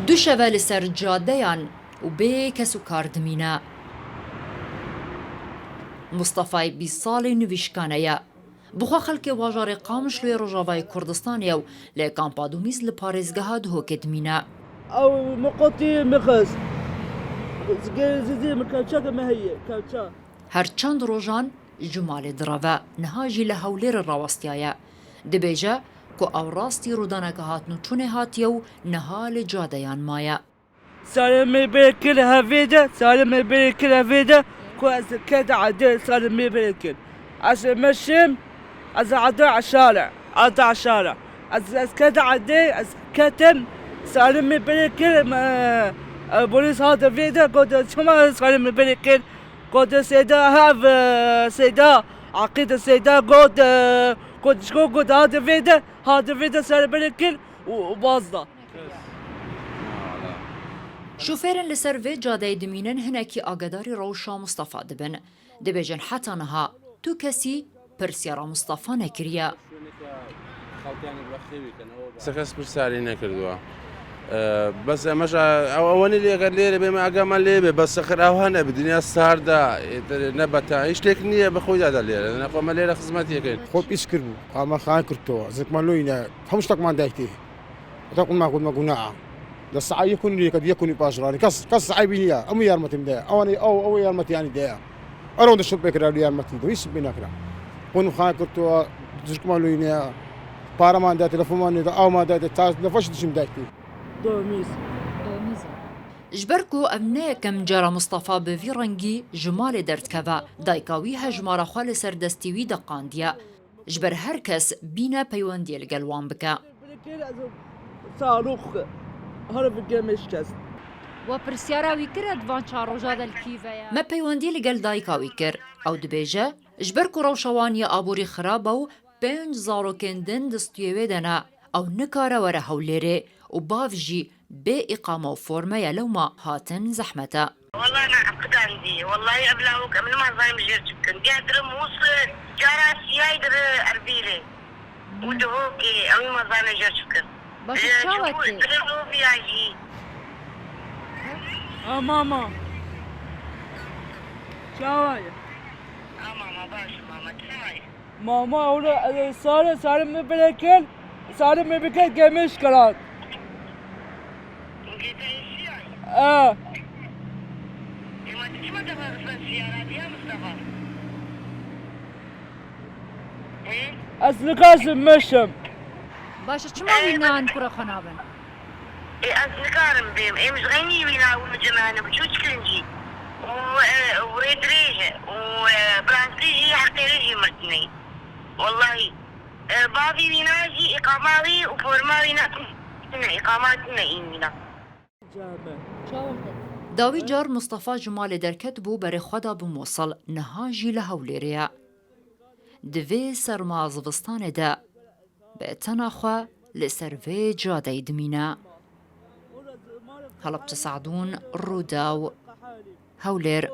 دوشەڤە لەسەر جادەیان و بێ کەس و کاردمینە. مستەفای 20 ساڵی نویشکانەیە. بخوا خەڵکێ واژارێ قامش لێ ڕۆژاڤای کوردستانیە و لێ کامپادومیز لە پارێزگەها دهۆکێدمینە. أو مقطي مخز زي مكالشة ما هي كالشة هەرچەند ڕۆژان جومالێ درەڤە نەهاژی لە هەولێرە ڕاوەستیایە. دەبێژە کۆ ئەو ڕاستی ڕوودانەکە هاتن و چونێ هاتیە و نەها لە جادەیان مایە. سالم بيركل هفيدة سالم بيركل هفيدة كويس كده عدل سالم بيركل عشان مشيم از عدل على الشارع عدل على الشارع از كده عدل از كتم سالم بيركل بوليس هذا فيدا قد شما سالم بيركل قد سيدا هاف سيدا عقيدة سيدا قد شكو قد هذا فيدا سالم بيركل وبازدا. شوفێرن لەسەر vê جادەی دمینن هەنێکی ئاگاداری ڕەوشا مستەفا دەبن. دەبێژن حتا نەها تو کەسی پرسیارە مستەفا نەکریە. سەکەس پرسیاری نەکردووە. بەس ئەمەش ئەوەنی لێگەر لێرە بێمە ئاگامان لێ بێ بەس سەخر ئەوها نەبێ دنیا ساردا نەبەتە هیچ شتێک نییە بەخۆیدادا لێرە نەخۆمە لێرە خزمەتیەکەین. خۆ پیس کردبوو ئامەخان کردەوە زێکمان لۆینە هەموو شتێکمان دایکتی تاقول ما قلنا قناعة السعي يكون لي قد يكون باجراني كس سعي بينيا أمي يارمتي مدايا أو يارمتي يعني دايا أرون الشوب بكرة يارمتي دويس بيناكرا كونو خان كرتوا زكمان لوينيا بارمان دا تلفون دا أو ما دا تاز نفش دشم دايتي دوميس ژبەرکو ئەم نەیەکەم جارە مستەفا بە ڤی ڕەنگی ژمالێ دەردکەڤە دایکاوی هەژمارەخوا لەسەر دەستیوی دەقاندیە ژبەر هەر کەس بینە پەیوەندیە لەگەڵ وان بکە. صاروخ هرب الجيمش كاست وپرسیاراوی کرد وان چاڕۆژا دەلکیڤەیە. مە پەیوەندی لەگەڵ دایکاوی کرد ئەو دەبێژە ژبەرک و ڕەوشەوانیە ئابووری خراپە و 5 زارۆکێندن دەستوێوێ دەنا ئەو نکارە وەرە هەولێرێ و باڤژی بێ ئیقامە و فۆرمەیە لەوما هاتن زەحمەتە. والله انا عقد عندي والله ابلغوك قبل ما زايم جيرتكن قادر موصل جاراسي هايدر اربيلي ودهوكي اوي ما زايم جيرتكن باشه چاوەتێ ماما شاوية ماما باش ماما تفاي ماما أولا صار مبلكن صار مبلكن جيمش كلام ما تسمع تفاصيل السيارات يا مصطفى أصلكاش مشم باشه چما وینان کوڕە خەنابن. أصدقائي بهم مش غني بينا وجمانا بشوش كنجي وريد ريجة وبرانسيجي حقي ريجي مرتني والله بعضي بيناجي إقاماري وفورماري إقاماتنا إيمينا. داوی جار مستەفا ژمالێ دەرکەت بوو بەرێخوادا بمۆسەڵ نەهاژی لە هەولێرەیە. divê serma zivistanê de bi tenaxwe li ser vê cadeyê dimîne. Helebci Sa'dûn, Rûdaw, Hewlêr.